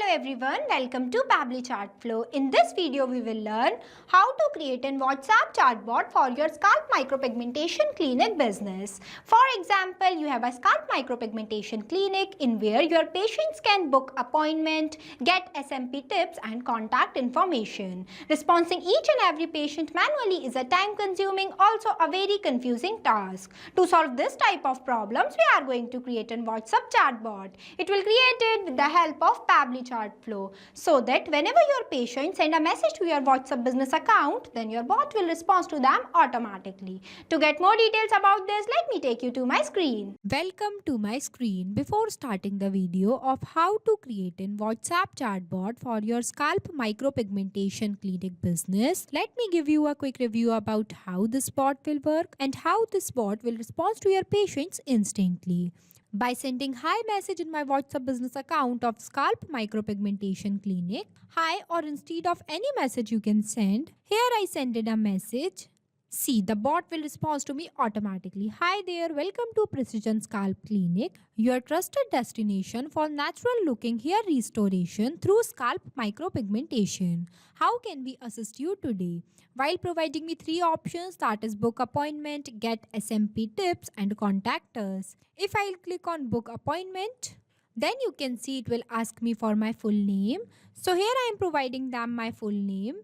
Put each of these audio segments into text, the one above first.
Hello everyone, welcome to Pabbly Chartflow. In this video, we will learn how to create a WhatsApp chatbot for your scalp micropigmentation clinic business. For example, you have a scalp micropigmentation clinic in where your patients can book appointment, get SMP tips and contact information. Responding each and every patient manually is a time-consuming, also a very confusing task. To solve this type of problems, we are going to create a WhatsApp chatbot. It will create it with the help of Pabbly Chartflow, so that whenever your patient send a message to your WhatsApp business account, then your bot will respond to them automatically. To get more details about this, let me take you to my screen. Welcome to my screen. Before starting the video of how to create a WhatsApp chatbot for your scalp micropigmentation clinic business, let me give you a quick review about how this bot will work and how this bot will respond to your patients instantly. By sending hi message in my WhatsApp business account of scalp micropigmentation clinic, hi, or instead of any message you can send, here I send in a message. See, the bot will respond to me automatically. Hi there, welcome to Precision Scalp Clinic, your trusted destination for natural looking hair restoration through scalp micropigmentation. How can we assist you today? While providing me 3 options, that is book appointment, get SMP tips and contact us. If I'll click on book appointment, then you can see it will ask me for my full name. So here I am providing them my full name.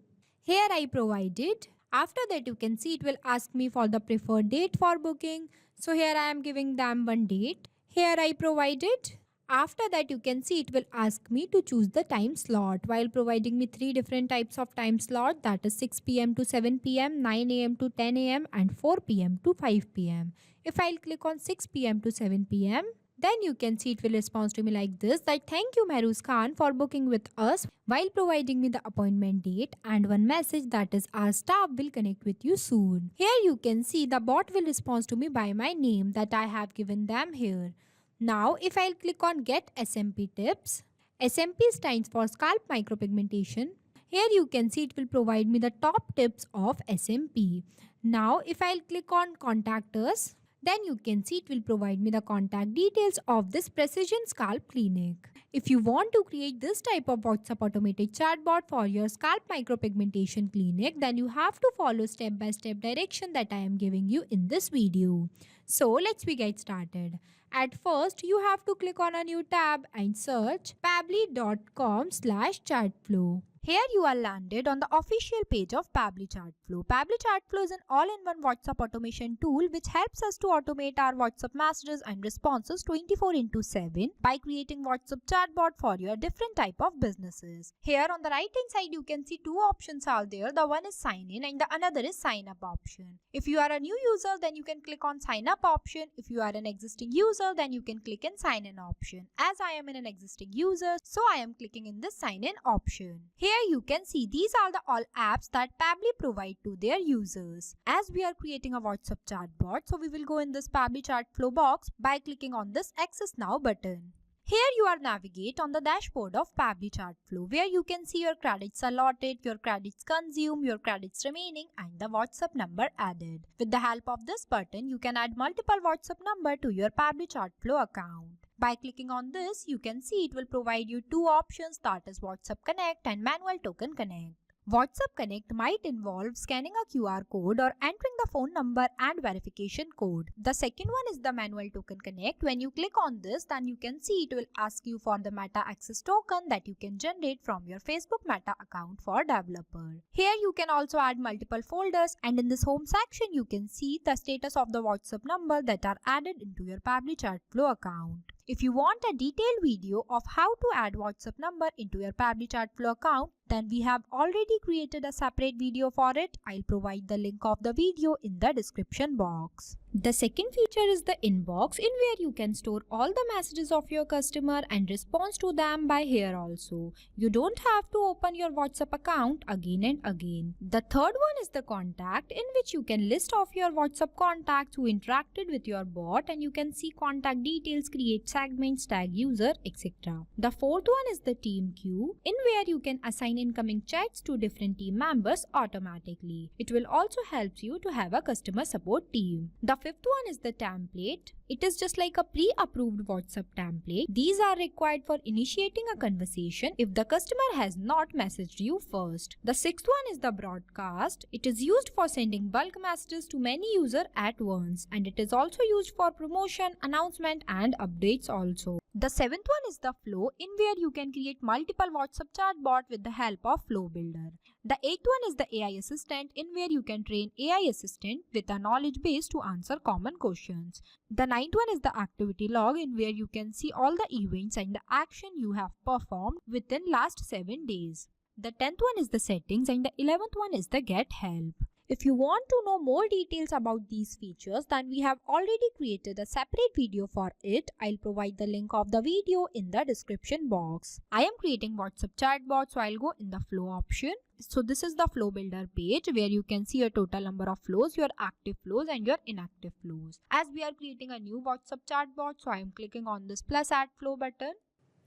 Here I provided. After that, you can see it will ask me for the preferred date for booking. So here I am giving them one date. Here I provided. After that, you can see it will ask me to choose the time slot while providing me 3 different types of time slot, that is 6 p.m. to 7 p.m., 9 a.m. to 10 a.m. and 4 p.m. to 5 p.m. If I'll click on 6 p.m. to 7 p.m., then you can see it will respond to me like this, that thank you Mehruz Khan for booking with us while providing me the appointment date and one message that is our staff will connect with you soon. Here you can see the bot will respond to me by my name that I have given them here. Now if I'll click on get SMP tips, SMP stands for scalp micropigmentation. Here you can see it will provide me the top tips of SMP. Now if I'll click on contact us, then you can see it will provide me the contact details of this Precision Scalp Clinic. If you want to create this type of WhatsApp automated chatbot for your scalp micropigmentation clinic, then you have to follow step-by-step direction that I am giving you in this video. So let's get started. At first, you have to click on a new tab and search pabbly.com/chatflow. Here you are landed on the official page of Pabbly Chartflow. Pabbly Chartflow is an all-in-one WhatsApp automation tool which helps us to automate our WhatsApp messages and responses 24/7 by creating WhatsApp chatbot for your different type of businesses. Here on the right hand side you can see 2 options are there. The one is sign in and the another is sign up option. If you are a new user, then you can click on sign up option. If you are an existing user, then you can click in sign in option. As I am an existing user, so I am clicking in this sign in option. Here you can see these are the all apps that Pabbly provide to their users. As we are creating a WhatsApp chatbot, so we will go in this Pabbly Chartflow box by clicking on this Access Now button. Here you are navigate on the dashboard of Pabbly Chartflow where you can see your credits allotted, your credits consumed, your credits remaining and the WhatsApp number added. With the help of this button, you can add multiple WhatsApp number to your Pabbly Chartflow account. By clicking on this, you can see it will provide you 2 options, that is WhatsApp Connect and Manual Token Connect. WhatsApp Connect might involve scanning a QR code or entering the phone number and verification code. The second one is the Manual Token Connect. When you click on this, then you can see it will ask you for the Meta Access token that you can generate from your Facebook Meta account for developer. Here you can also add multiple folders and in this home section you can see the status of the WhatsApp number that are added into your Pabbly Chartflow account. If you want a detailed video of how to add WhatsApp number into your Pabbly Chartflow account, then we have already created a separate video for it. I'll provide the link of the video in the description box. The second feature is the inbox, in where you can store all the messages of your customer and respond to them by here also. You don't have to open your WhatsApp account again and again. The third one is the contact, in which you can list off your WhatsApp contacts who interacted with your bot and you can see contact details, create segments, tag user, etc. The fourth one is the team queue, in where you can assign incoming chats to different team members automatically. It will also help you to have a customer support team. The fifth one is the template, It is just like a pre-approved WhatsApp template. These are required for initiating a conversation if the customer has not messaged you first. The sixth one is the broadcast. It is used for sending bulk messages to many users at once, and it is also used for promotion, announcement and updates also. The seventh one is the flow, in where you can create multiple WhatsApp chatbot with the help of Flow Builder. The eighth one is the AI assistant, in where you can train AI assistant with a knowledge base to answer common questions. The ninth one is the activity log, in where you can see all the events and the action you have performed within last 7 days. The 10th one is the settings, and the 11th one is the get help. If you want to know more details about these features, then we have already created a separate video for it. I'll provide the link of the video in the description box. I am creating WhatsApp chatbot, so I'll go in the flow option. So this is the flow builder page, where you can see a total number of flows, your active flows and your inactive flows. As we are creating a new WhatsApp chatbot, so I am clicking on this plus add flow button.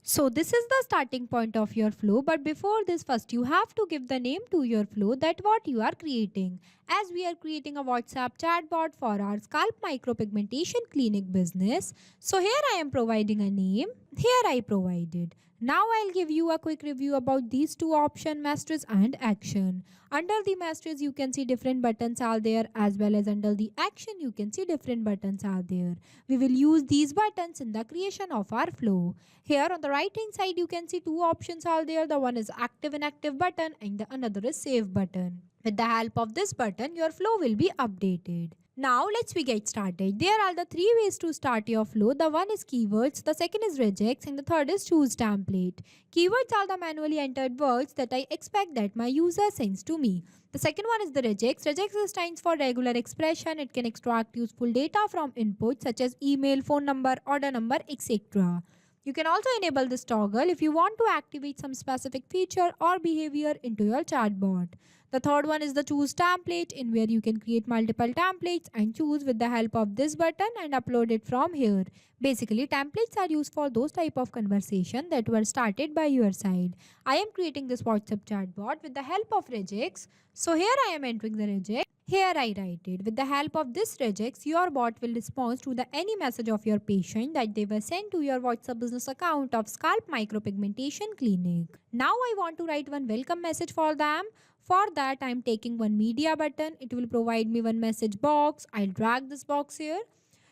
So this is the starting point of your flow, but before this, first you have to give the name to your flow, that what you are creating. As we are creating a WhatsApp chatbot for our scalp micropigmentation clinic business, so here I am providing a name, here I provided. Now I'll give you a quick review about these two options, messages and action. Under the messages you can see different buttons are there, as well as under the action you can see different buttons are there. We will use these buttons in the creation of our flow. Here on the right hand side you can see two options are there. The one is active inactive button and the another is save button. With the help of this button your flow will be updated. Now let's get started. There are the three ways to start your flow. The one is keywords, the second is regex and the third is choose template. Keywords are the manually entered words that I expect that my user sends to me. The second one is the regex. Regex stands for regular expression. It can extract useful data from inputs such as email, phone number, order number, etc. You can also enable this toggle if you want to activate some specific feature or behavior into your chatbot. The third one is the choose template, in where you can create multiple templates and choose with the help of this button and upload it from here. Basically, templates are used for those type of conversation that were started by your side. I am creating this WhatsApp chatbot with the help of regex. So here I am entering the regex. Here I write it. With the help of this regex, your bot will respond to the any message of your patient that they were sent to your WhatsApp business account of Scalp Micropigmentation Clinic. Now I want to write one welcome message for them. For that, I am taking one media button. It will provide me one message box. I'll drag this box here.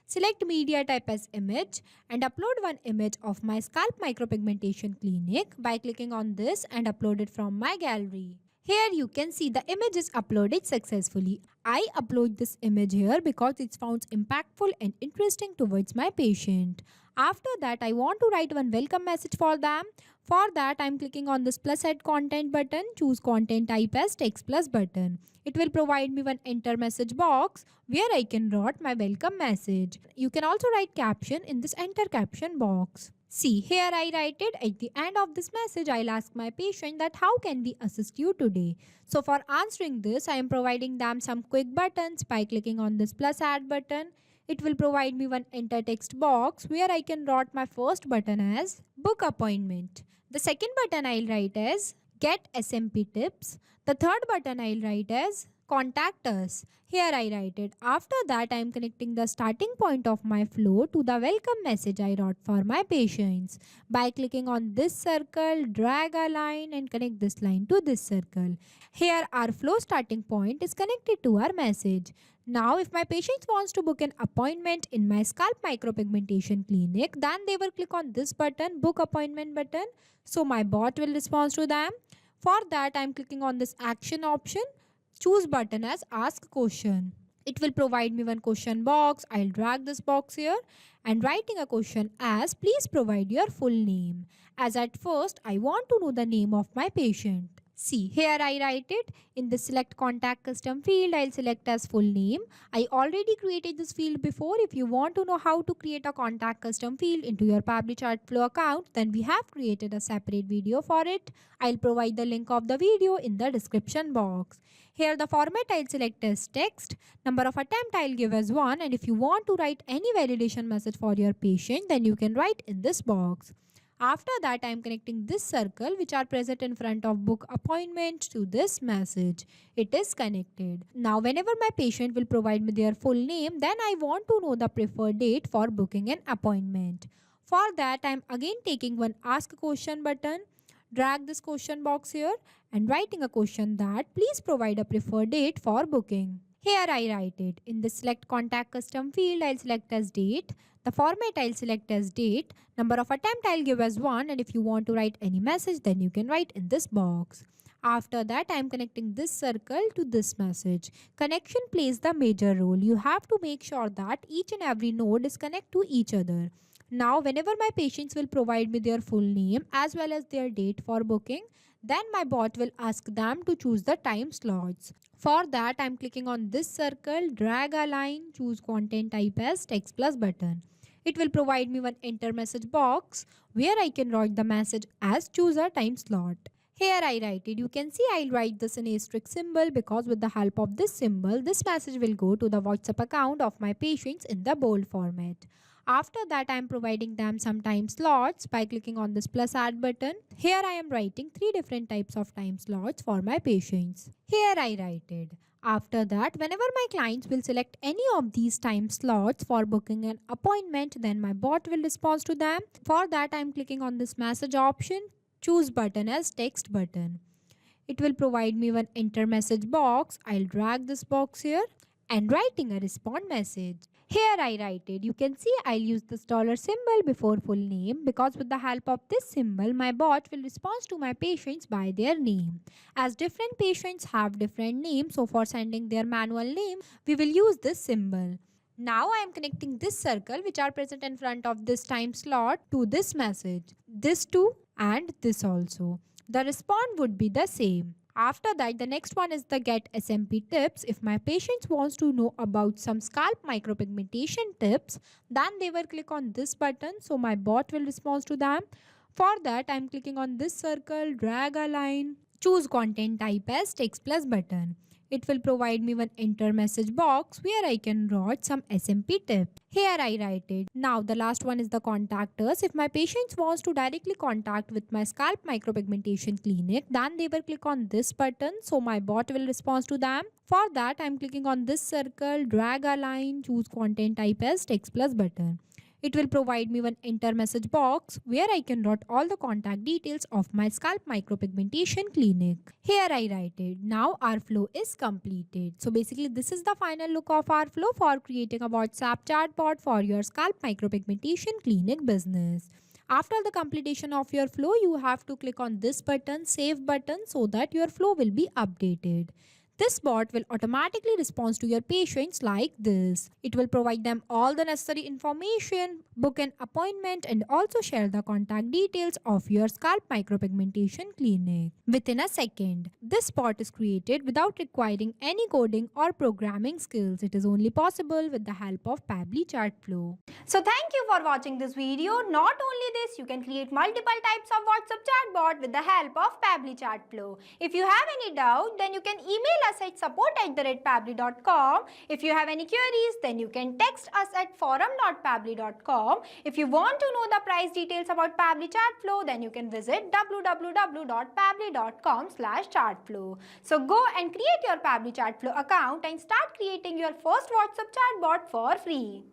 Select media type as image and upload one image of my Scalp Micropigmentation Clinic by clicking on this and upload it from my gallery. Here you can see the image is uploaded successfully. I upload this image here because it sounds impactful and interesting towards my patient. After that, I want to write one welcome message for them. For that, I am clicking on this plus add content button. Choose content type as text plus button. It will provide me one enter message box where I can write my welcome message. You can also write caption in this enter caption box. See, here I write it. At the end of this message, I'll ask my patient that how can we assist you today. So for answering this, I am providing them some quick buttons by clicking on this plus add button. It will provide me one enter text box where I can write my first button as book appointment. The second button I'll write as get SMP tips. The third button I'll write as contact us. Here I write it. After that, I am connecting the starting point of my flow to the welcome message I wrote for my patients. By clicking on this circle, drag a line and connect this line to this circle. Here our flow starting point is connected to our message. Now if my patient wants to book an appointment in my Scalp Micropigmentation Clinic, then they will click on this button, book appointment button. So my bot will respond to them. For that, I am clicking on this action option. Choose button as ask question. It will provide me one question box. I'll drag this box here and writing a question as please provide your full name. As at first, I want to know the name of my patient. See, here I write it. In the select contact custom field, I'll select as full name. I already created this field before. If you want to know how to create a contact custom field into your Pabbly Chartflow account, then we have created a separate video for it. I'll provide the link of the video in the description box. Here the format I'll select as text. Number of attempt I'll give as 1, and if you want to write any validation message for your patient, then you can write in this box. After that, I am connecting this circle which are present in front of book appointment to this message. It is connected. Now, whenever my patient will provide me their full name, then I want to know the preferred date for booking an appointment. For that, I am again taking one ask question button, drag this question box here and writing a question that please provide a preferred date for booking. Here I write it. In the select contact custom field, I'll select as date. The format I'll select as date. Number of attempt I'll give as 1, and if you want to write any message, then you can write in this box. After that, I am connecting this circle to this message. Connection plays the major role. You have to make sure that each and every node is connected to each other. Now, whenever my patients will provide me their full name as well as their date for booking, then my bot will ask them to choose the time slots. For that, I am clicking on this circle, drag a line, choose content type as text plus button. It will provide me one enter message box where I can write the message as choose a time slot. Here I write it. You can see I'll write this in asterisk symbol because with the help of this symbol, this message will go to the WhatsApp account of my patients in the bold format. After that, I am providing them some time slots by clicking on this plus add button. Here I am writing 3 different types of time slots for my patients. Here I write it. After that, whenever my clients will select any of these time slots for booking an appointment, then my bot will respond to them. For that, I am clicking on this message option, choose button as text button. It will provide me one enter message box. I'll drag this box here and writing a respond message. Here I write it. You can see I'll use this dollar symbol before full name because with the help of this symbol, my bot will respond to my patients by their name. As different patients have different names, so for sending their manual name, we will use this symbol. Now I am connecting this circle which are present in front of this time slot to this message. This too and this also. The response would be the same. After that, the next one is the get SMP tips. If my patients wants to know about some scalp micropigmentation tips, then they will click on this button. So my bot will respond to them. For that, I am clicking on this circle, drag a line, choose content type as text plus button. It will provide me one enter message box where I can write some SMP tip. Here I write it. Now the last one is the contact us. If my patients wants to directly contact with my scalp micropigmentation clinic, then they will click on this button. So my bot will respond to them. For that, I am clicking on this circle, drag a line, choose content type as text plus button. It will provide me one enter message box where I can write all the contact details of my scalp micropigmentation clinic. Here I write it. Now our flow is completed. So basically this is the final look of our flow for creating a WhatsApp chatbot for your scalp micropigmentation clinic business. After the completion of your flow, you have to click on this button, save button, so that your flow will be updated. This bot will automatically respond to your patients like this. It will provide them all the necessary information, book an appointment, and also share the contact details of your scalp micropigmentation clinic within a second. This bot is created without requiring any coding or programming skills. It is only possible with the help of Pabbly Chartflow. So thank you for watching this video. Not only this, you can create multiple types of WhatsApp chatbot with the help of Pabbly Chartflow. If you have any doubt, then you can email us at support@pabbly.com. If you have any queries, then you can text us at forum.pabbly.com. If you want to know the price details about Pabbly Chartflow, then you can visit www.pabbly.com/chartflow. So go and create your Pabbly Chartflow account and start creating your first WhatsApp chatbot for free.